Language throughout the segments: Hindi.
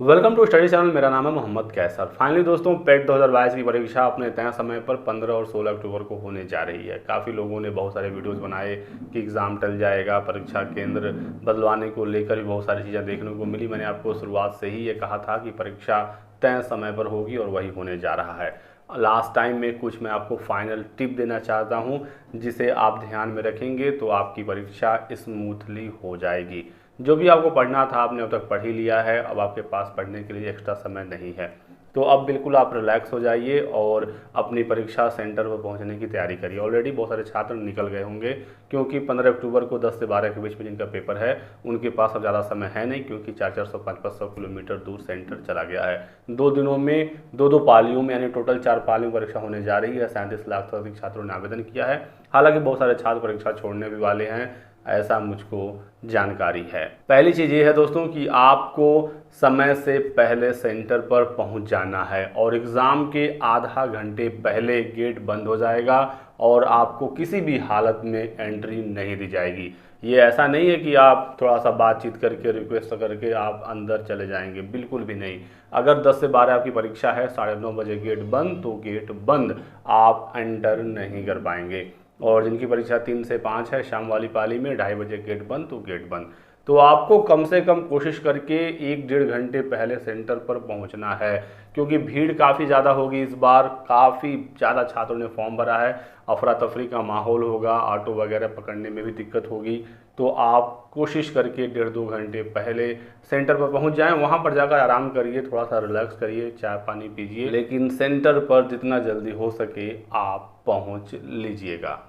Welcome to study channel. मेरा नाम है मोहम्मद कैसर। फाइनली दोस्तों, पेट 2022 की परीक्षा अपने तय समय पर 15 और 16 अक्टूबर को होने जा रही है। काफ़ी लोगों ने बहुत सारे वीडियोस बनाए कि एग्ज़ाम टल जाएगा, परीक्षा केंद्र बदलवाने को लेकर भी बहुत सारी चीज़ें देखने को मिली। मैंने आपको शुरुआत से ही ये कहा था कि परीक्षा तय समय पर होगी और वही होने जा रहा है। लास्ट टाइम में कुछ मैं आपको फाइनल टिप देना चाहता हूँ, जिसे आप ध्यान में रखेंगे तो आपकी परीक्षा स्मूथली हो जाएगी। जो भी आपको पढ़ना था आपने अब तक पढ़ ही लिया है। अब आपके पास पढ़ने के लिए एक्स्ट्रा समय नहीं है, तो अब बिल्कुल आप रिलैक्स हो जाइए और अपनी परीक्षा सेंटर पर पहुंचने की तैयारी करिए। ऑलरेडी बहुत सारे छात्र निकल गए होंगे, क्योंकि 15 अक्टूबर को 10 से 12 के बीच में जिनका पेपर है उनके पास अब ज़्यादा समय है नहीं, क्योंकि 400-400 500 किलोमीटर दूर सेंटर चला गया है। 2 दिनों में दो पालियों में, यानी टोटल 4 पालियों परीक्षा होने जा रही है। 37 लाख से अधिक छात्रों ने आवेदन किया है। हालांकि बहुत सारे छात्र परीक्षा छोड़ने भी वाले हैं, ऐसा मुझको जानकारी है। पहली चीज़ ये है दोस्तों कि आपको समय से पहले सेंटर पर पहुंच जाना है और एग्ज़ाम के आधा घंटे पहले गेट बंद हो जाएगा और आपको किसी भी हालत में एंट्री नहीं दी जाएगी। ये ऐसा नहीं है कि आप थोड़ा सा बातचीत करके रिक्वेस्ट करके आप अंदर चले जाएंगे, बिल्कुल भी नहीं। अगर 10 से 12 आपकी परीक्षा है, 9:30 बजे गेट बंद, तो गेट बंद, आप एंटर नहीं कर पाएंगे। और जिनकी परीक्षा 3 से 5 है शाम वाली पाली में, 2:30 बजे गेट बंद, तो गेट बंद। तो आपको कम से कम कोशिश करके 1-1.5 घंटे पहले सेंटर पर पहुंचना है, क्योंकि भीड़ काफ़ी ज़्यादा होगी इस बार। काफ़ी ज़्यादा छात्रों ने फॉर्म भरा है, अफरा तफरी का माहौल होगा, ऑटो वगैरह पकड़ने में भी दिक्कत होगी। तो आप कोशिश करके 1.5-2 घंटे पहले सेंटर पर पहुंच जाएं। वहां पर जाकर आराम करिए, थोड़ा सा रिलैक्स करिए, चाय पानी पीजिए, लेकिन सेंटर पर जितना जल्दी हो सके आप पहुंच लीजिएगा।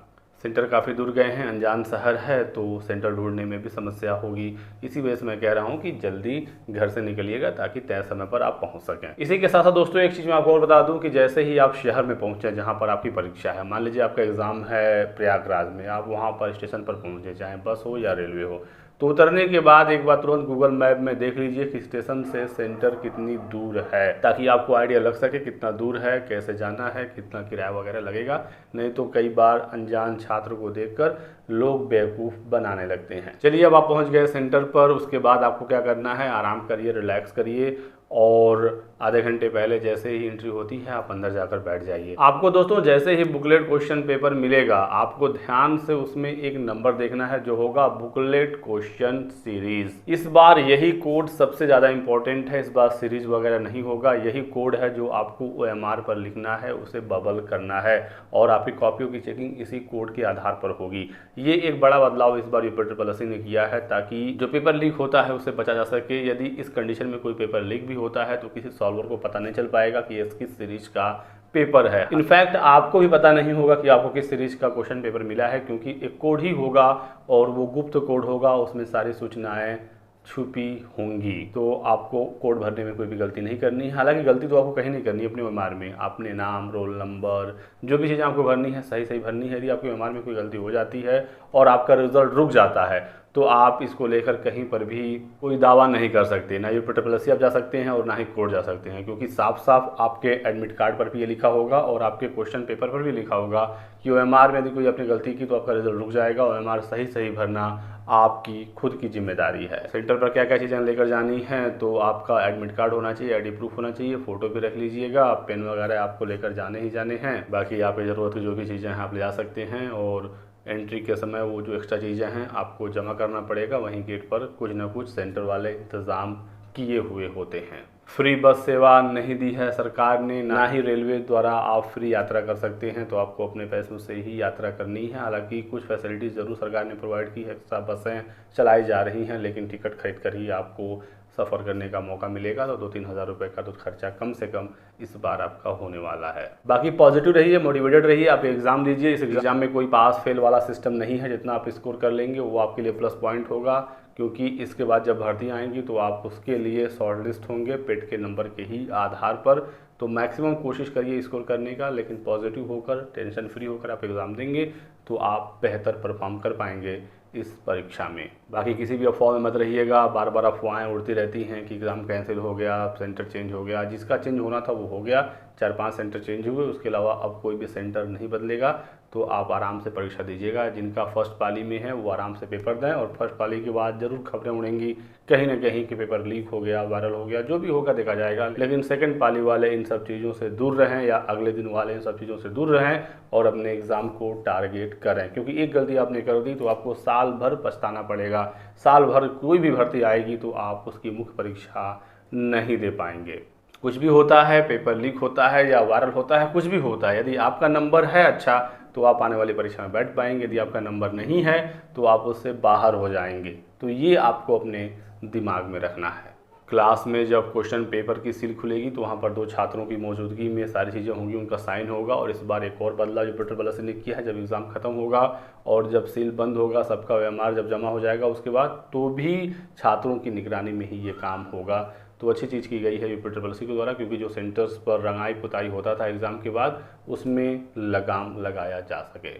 सेंटर काफ़ी दूर गए हैं, अनजान शहर है, तो सेंटर ढूंढने में भी समस्या होगी। इसी वजह से मैं कह रहा हूं कि जल्दी घर से निकलिएगा ताकि तय समय पर आप पहुंच सकें। इसी के साथ साथ दोस्तों एक चीज़ मैं आपको और बता दूं कि जैसे ही आप शहर में पहुंचे जहां पर आपकी परीक्षा है, मान लीजिए आपका एग्ज़ाम है प्रयागराज में, आप वहां पर स्टेशन पर पहुंचे, चाहे बस हो या रेलवे हो, तो उतरने के बाद एक बार तुरंत गूगल मैप में देख लीजिए कि स्टेशन से सेंटर कितनी दूर है, ताकि आपको आइडिया लग सके कितना दूर है, कैसे जाना है, कितना किराया वगैरह लगेगा। नहीं तो कई बार अनजान छात्र को देखकर लोग बेवकूफ़ बनाने लगते हैं। चलिए, अब आप पहुंच गए सेंटर पर। उसके बाद आपको क्या करना है, आराम करिए, रिलैक्स करिए और आधे घंटे पहले जैसे ही एंट्री होती है आप अंदर जाकर बैठ जाइए। आपको दोस्तों जैसे ही बुकलेट क्वेश्चन पेपर मिलेगा, आपको ध्यान से उसमें एक नंबर देखना है जो होगा बुकलेट क्वेश्चन सीरीज। इस बार यही कोड सबसे ज़्यादा इंपॉर्टेंट है। इस बार सीरीज वगैरह नहीं होगा, यही कोड है जो आपको OMR पर लिखना है, उसे बबल करना है और आपकी कॉपियों की चेकिंग इसी कोड के आधार पर होगी। ये एक बड़ा बदलाव इस बार UPSSI ने किया है, ताकि जो पेपर लीक होता है उससे बचा जा सके। यदि इस कंडीशन में कोई पेपर लीक भी होता है तो किसी सॉल्वर को पता नहीं चल पाएगा कि ये किस सीरीज का पेपर है। इनफैक्ट आपको भी पता नहीं होगा कि आपको किस सीरीज का क्वेश्चन पेपर मिला है, क्योंकि एक कोड ही होगा और वो गुप्त कोड होगा, उसमें सारी सूचनाएं छुपी होंगी। तो आपको कोड भरने में कोई भी गलती नहीं करनी है। हालांकि गलती तो आपको कहीं नहीं करनी है अपने OMR में। अपने नाम, रोल नंबर, जो भी चीज़ें आपको भरनी है सही सही भरनी है। यदि आपके OMR में कोई गलती हो जाती है और आपका रिजल्ट रुक जाता है तो आप इसको लेकर कहीं पर भी कोई दावा नहीं कर सकते। ना UPSSI आप जा सकते हैं और ना ही कोर्ट जा सकते हैं, क्योंकि साफ साफ आपके एडमिट कार्ड पर भी ये लिखा होगा और आपके क्वेश्चन पेपर पर भी लिखा होगा कि OMR में यदि कोई आपने गलती की तो आपका रिजल्ट रुक जाएगा। OMR सही सही भरना आपकी खुद की जिम्मेदारी है। सेंटर पर क्या क्या चीज़ें लेकर जानी है, तो आपका एडमिट कार्ड होना चाहिए, ID प्रूफ होना चाहिए, फोटो भी रख लीजिएगा, पेन वगैरह आपको लेकर जाने ही जाने हैं। बाकी आप ज़रूरत की जो भी चीज़ें हैं आप ले जा सकते हैं और एंट्री के समय वो जो एक्स्ट्रा चीज़ें हैं आपको जमा करना पड़ेगा। वहीं गेट पर कुछ ना कुछ सेंटर वाले इंतज़ाम किए हुए होते हैं। फ्री बस सेवा नहीं दी है सरकार ने, ना ही रेलवे द्वारा आप फ्री यात्रा कर सकते हैं, तो आपको अपने पैसों से ही यात्रा करनी है। हालांकि कुछ फैसिलिटीज़ ज़रूर सरकार ने प्रोवाइड की है, एक्स्ट्रा बसें चलाई जा रही हैं, लेकिन टिकट खरीद कर ही आपको सफ़र करने का मौका मिलेगा। तो 2-3 हज़ार रुपये का तो खर्चा कम से कम इस बार आपका होने वाला है। बाकी पॉजिटिव रहिए, मोटिवेटेड रहिए, आप एग्ज़ाम दीजिए। इस एग्ज़ाम में कोई पास फेल वाला सिस्टम नहीं है। जितना आप स्कोर कर लेंगे वो आपके लिए प्लस पॉइंट होगा, क्योंकि इसके बाद जब भर्ती आएंगी तो आप उसके लिए शॉर्ट लिस्ट होंगे पेट के नंबर के ही आधार पर। तो मैक्सिमम कोशिश करिए स्कोर करने का, लेकिन पॉजिटिव होकर, टेंशन फ्री होकर आप एग्ज़ाम देंगे तो आप बेहतर परफॉर्म कर पाएंगे इस परीक्षा में। बाकी किसी भी अफवाह में मत रहिएगा। बार बार अफवाहें उड़ती रहती हैं कि एग्ज़ाम कैंसिल हो गया, सेंटर चेंज हो गया। जिसका चेंज होना था वो हो गया, 4-5 सेंटर चेंज हुए, उसके अलावा अब कोई भी सेंटर नहीं बदलेगा। तो आप आराम से परीक्षा दीजिएगा। जिनका फर्स्ट पाली में है वो आराम से पेपर दें, और फर्स्ट पाली के बाद ज़रूर खबरें उड़ेंगी कहीं ना कहीं कि पेपर लीक हो गया, वायरल हो गया, जो भी होगा देखा जाएगा। लेकिन सेकंड पाली वाले इन सब चीज़ों से दूर रहें, या अगले दिन वाले इन सब चीज़ों से दूर रहें और अपने एग्ज़ाम को टारगेट करें, क्योंकि एक गलती आपने कर दी तो आपको साल भर पछताना पड़ेगा। साल भर कोई भी भर्ती आएगी तो आप उसकी मुख्य परीक्षा नहीं दे पाएंगे। कुछ भी होता है, पेपर लीक होता है या वायरल होता है, कुछ भी होता है, यदि आपका नंबर है अच्छा तो आप आने वाली परीक्षा में बैठ पाएंगे, यदि आपका नंबर नहीं है तो आप उससे बाहर हो जाएंगे। तो ये आपको अपने दिमाग में रखना है। क्लास में जब क्वेश्चन पेपर की सील खुलेगी तो वहाँ पर 2 छात्रों की मौजूदगी में सारी चीज़ें होंगी, उनका साइन होगा। और इस बार एक और बदलाव जो पेपर प्लस ने किया है, जब एग्ज़ाम खत्म होगा और जब सील बंद होगा, सबका OMR जब जमा हो जाएगा उसके बाद, तो भी छात्रों की निगरानी में ही ये काम होगा। तो अच्छी चीज़ की गई है यूपीट्रिपलसी के द्वारा, क्योंकि जो सेंटर्स पर रंगाई पुताई होता था एग्ज़ाम के बाद, उसमें लगाम लगाया जा सके।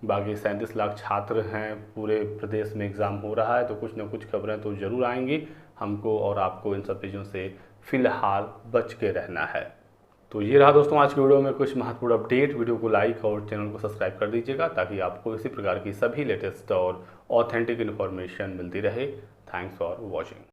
बाकी 37 लाख छात्र हैं, पूरे प्रदेश में एग्ज़ाम हो रहा है, तो कुछ ना कुछ खबरें तो ज़रूर आएंगी। हमको और आपको इन सब चीज़ों से फ़िलहाल बच के रहना है। तो ये रहा दोस्तों आज की वीडियो में कुछ महत्वपूर्ण अपडेट। वीडियो को लाइक और चैनल को सब्सक्राइब कर दीजिएगा, ताकि आपको इसी प्रकार की सभी लेटेस्ट और ऑथेंटिक इन्फॉर्मेशन मिलती रहे। Thanks for watching.